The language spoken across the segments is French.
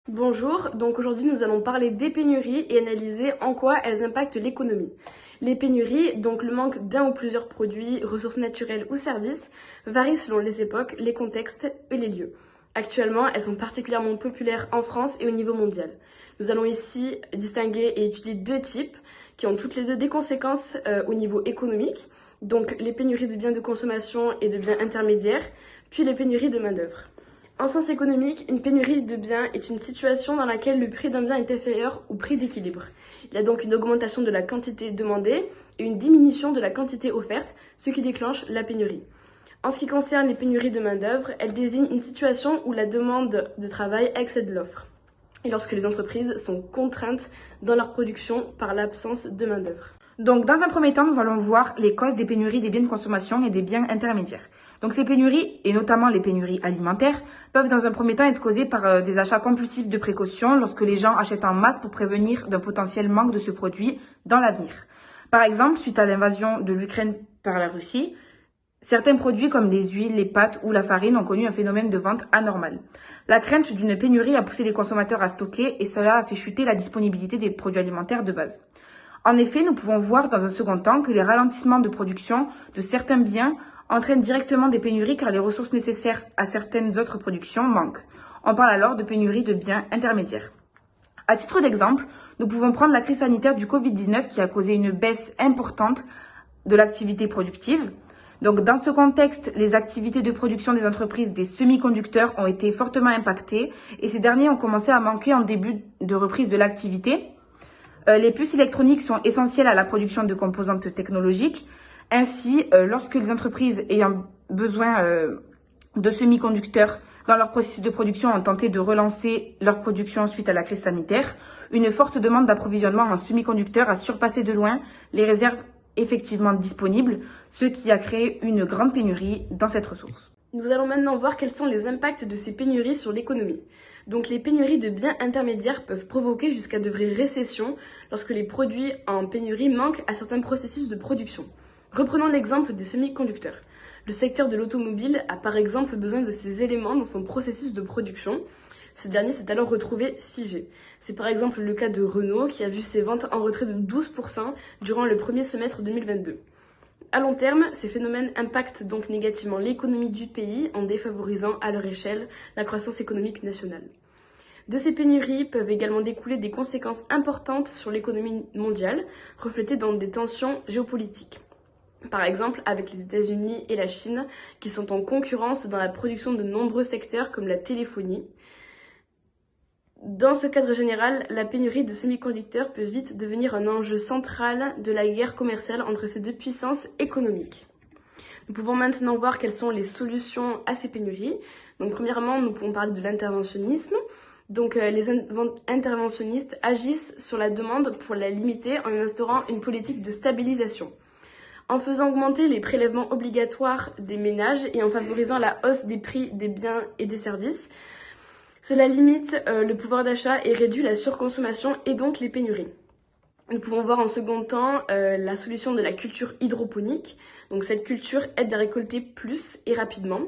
Bonjour, donc aujourd'hui nous allons parler des pénuries et analyser en quoi elles impactent l'économie. Les pénuries, donc le manque d'un ou plusieurs produits, ressources naturelles ou services, varient selon les époques, les contextes et les lieux. Actuellement, elles sont particulièrement populaires en France et au niveau mondial. Nous allons ici distinguer et étudier deux types qui ont toutes les deux des conséquences au niveau économique, donc les pénuries de biens de consommation et de biens intermédiaires, puis les pénuries de main-d'œuvre. En sens économique, une pénurie de biens est une situation dans laquelle le prix d'un bien est inférieur au prix d'équilibre. Il y a donc une augmentation de la quantité demandée et une diminution de la quantité offerte, ce qui déclenche la pénurie. En ce qui concerne les pénuries de main-d'œuvre, elles désignent une situation où la demande de travail excède l'offre, et lorsque les entreprises sont contraintes dans leur production par l'absence de main-d'œuvre. Donc, dans un premier temps, nous allons voir les causes des pénuries des biens de consommation et des biens intermédiaires. Donc, ces pénuries, et notamment les pénuries alimentaires, peuvent dans un premier temps être causées par des achats compulsifs de précaution lorsque les gens achètent en masse pour prévenir d'un potentiel manque de ce produit dans l'avenir. Par exemple, suite à l'invasion de l'Ukraine par la Russie, certains produits comme les huiles, les pâtes ou la farine ont connu un phénomène de vente anormal. La crainte d'une pénurie a poussé les consommateurs à stocker et cela a fait chuter la disponibilité des produits alimentaires de base. En effet, nous pouvons voir dans un second temps que les ralentissements de production de certains biens entraînent directement des pénuries car les ressources nécessaires à certaines autres productions manquent. On parle alors de pénurie de biens intermédiaires. À titre d'exemple, nous pouvons prendre la crise sanitaire du Covid-19 qui a causé une baisse importante de l'activité productive. Donc, dans ce contexte, les activités de production des entreprises des semi-conducteurs ont été fortement impactées et ces derniers ont commencé à manquer en début de reprise de l'activité. Les puces électroniques sont essentielles à la production de composantes technologiques. Ainsi, lorsque les entreprises ayant besoin de semi-conducteurs dans leur processus de production ont tenté de relancer leur production suite à la crise sanitaire, une forte demande d'approvisionnement en semi-conducteurs a surpassé de loin les réserves effectivement disponibles, ce qui a créé une grande pénurie dans cette ressource. Nous allons maintenant voir quels sont les impacts de ces pénuries sur l'économie. Donc les pénuries de biens intermédiaires peuvent provoquer jusqu'à de vraies récessions lorsque les produits en pénurie manquent à certains processus de production. Reprenons l'exemple des semi-conducteurs. Le secteur de l'automobile a par exemple besoin de ces éléments dans son processus de production. Ce dernier s'est alors retrouvé figé. C'est par exemple le cas de Renault qui a vu ses ventes en retrait de 12% durant le premier semestre 2022. À long terme, ces phénomènes impactent donc négativement l'économie du pays en défavorisant à leur échelle la croissance économique nationale. De ces pénuries peuvent également découler des conséquences importantes sur l'économie mondiale, reflétées dans des tensions géopolitiques. Par exemple, avec les États-Unis et la Chine, qui sont en concurrence dans la production de nombreux secteurs comme la téléphonie. Dans ce cadre général, la pénurie de semi-conducteurs peut vite devenir un enjeu central de la guerre commerciale entre ces deux puissances économiques. Nous pouvons maintenant voir quelles sont les solutions à ces pénuries. Donc premièrement, nous pouvons parler de l'interventionnisme. Donc les interventionnistes agissent sur la demande pour la limiter en instaurant une politique de stabilisation. En faisant augmenter les prélèvements obligatoires des ménages et en favorisant la hausse des prix des biens et des services, cela limite le pouvoir d'achat et réduit la surconsommation et donc les pénuries. Nous pouvons voir en second temps la solution de la culture hydroponique. Donc cette culture aide à récolter plus et rapidement.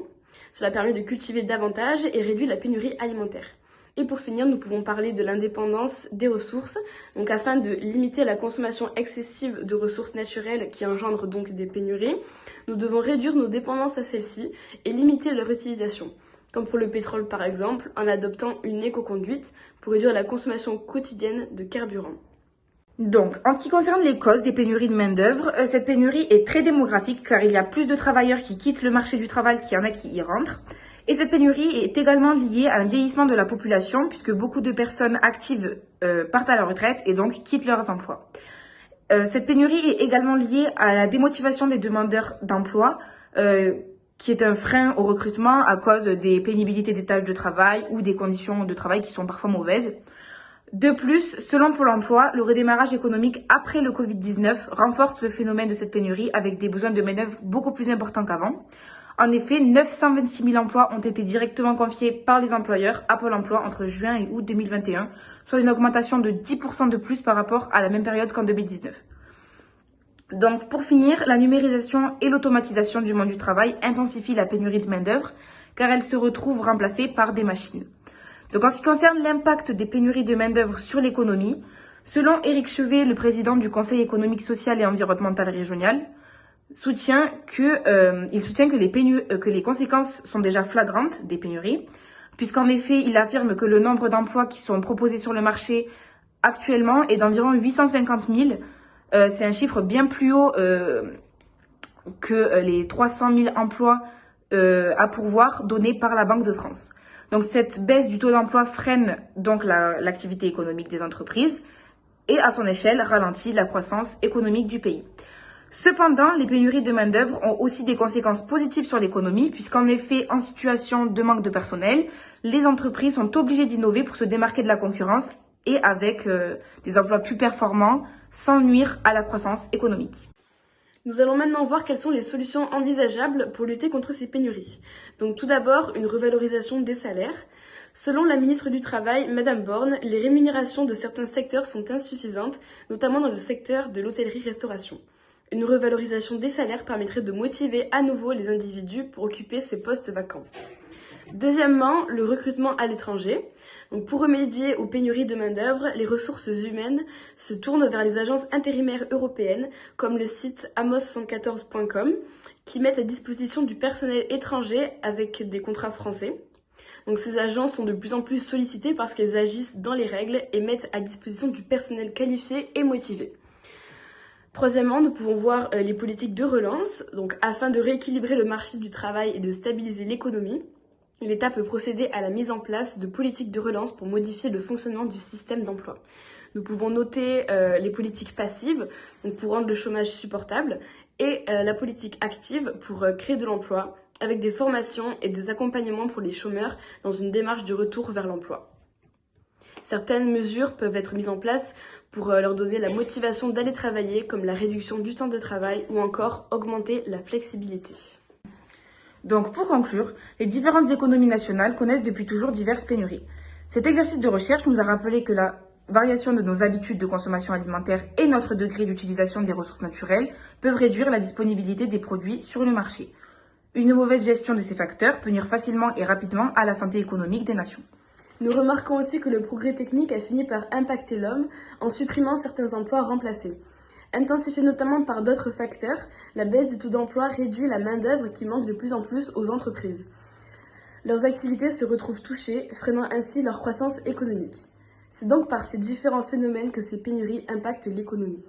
Cela permet de cultiver davantage et réduit la pénurie alimentaire. Et pour finir, nous pouvons parler de l'indépendance des ressources. Donc afin de limiter la consommation excessive de ressources naturelles qui engendrent donc des pénuries, nous devons réduire nos dépendances à celles-ci et limiter leur utilisation. Comme pour le pétrole par exemple, en adoptant une éco-conduite pour réduire la consommation quotidienne de carburant. Donc, en ce qui concerne les causes des pénuries de main-d'œuvre, cette pénurie est très démographique car il y a plus de travailleurs qui quittent le marché du travail qu'il y en a qui y rentrent. Et cette pénurie est également liée à un vieillissement de la population puisque beaucoup de personnes actives partent à la retraite et donc quittent leurs emplois. Cette pénurie est également liée à la démotivation des demandeurs d'emploi qui est un frein au recrutement à cause des pénibilités des tâches de travail ou des conditions de travail qui sont parfois mauvaises. De plus, selon Pôle emploi, le redémarrage économique après le Covid-19 renforce le phénomène de cette pénurie avec des besoins de main-d'œuvre beaucoup plus importants qu'avant. En effet, 926 000 emplois ont été directement confiés par les employeurs à Pôle emploi entre juin et août 2021, soit une augmentation de 10% de plus par rapport à la même période qu'en 2019. Donc, pour finir, la numérisation et l'automatisation du monde du travail intensifient la pénurie de main-d'œuvre car elle se retrouve remplacée par des machines. Donc en ce qui concerne l'impact des pénuries de main-d'œuvre sur l'économie, selon Éric Chevet, le président du Conseil économique, social et environnemental régional, il soutient que les conséquences sont déjà flagrantes des pénuries, puisqu'en effet, il affirme que le nombre d'emplois qui sont proposés sur le marché actuellement est d'environ 850 000. C'est un chiffre bien plus haut que les 300 000 emplois à pourvoir donnés par la Banque de France. Donc cette baisse du taux d'emploi freine donc l'activité économique des entreprises et à son échelle ralentit la croissance économique du pays. Cependant, les pénuries de main-d'œuvre ont aussi des conséquences positives sur l'économie, puisqu'en effet, en situation de manque de personnel, les entreprises sont obligées d'innover pour se démarquer de la concurrence et avec des emplois plus performants, sans nuire à la croissance économique. Nous allons maintenant voir quelles sont les solutions envisageables pour lutter contre ces pénuries. Donc tout d'abord, une revalorisation des salaires. Selon la ministre du Travail, Madame Borne, les rémunérations de certains secteurs sont insuffisantes, notamment dans le secteur de l'hôtellerie-restauration. Une revalorisation des salaires permettrait de motiver à nouveau les individus pour occuper ces postes vacants. Deuxièmement, le recrutement à l'étranger. Donc pour remédier aux pénuries de main-d'œuvre, les ressources humaines se tournent vers les agences intérimaires européennes, comme le site amos74.com, qui mettent à disposition du personnel étranger avec des contrats français. Donc ces agences sont de plus en plus sollicitées parce qu'elles agissent dans les règles et mettent à disposition du personnel qualifié et motivé. Troisièmement, nous pouvons voir les politiques de relance. Donc afin de rééquilibrer le marché du travail et de stabiliser l'économie, l'État peut procéder à la mise en place de politiques de relance pour modifier le fonctionnement du système d'emploi. Nous pouvons noter les politiques passives, donc pour rendre le chômage supportable, et la politique active pour créer de l'emploi, avec des formations et des accompagnements pour les chômeurs dans une démarche de retour vers l'emploi. Certaines mesures peuvent être mises en place pour leur donner la motivation d'aller travailler, comme la réduction du temps de travail ou encore augmenter la flexibilité. Donc pour conclure, les différentes économies nationales connaissent depuis toujours diverses pénuries. Cet exercice de recherche nous a rappelé que la variation de nos habitudes de consommation alimentaire et notre degré d'utilisation des ressources naturelles peuvent réduire la disponibilité des produits sur le marché. Une mauvaise gestion de ces facteurs peut nuire facilement et rapidement à la santé économique des nations. Nous remarquons aussi que le progrès technique a fini par impacter l'homme en supprimant certains emplois remplacés. Intensifiée notamment par d'autres facteurs, la baisse du taux d'emploi réduit la main-d'œuvre qui manque de plus en plus aux entreprises. Leurs activités se retrouvent touchées, freinant ainsi leur croissance économique. C'est donc par ces différents phénomènes que ces pénuries impactent l'économie.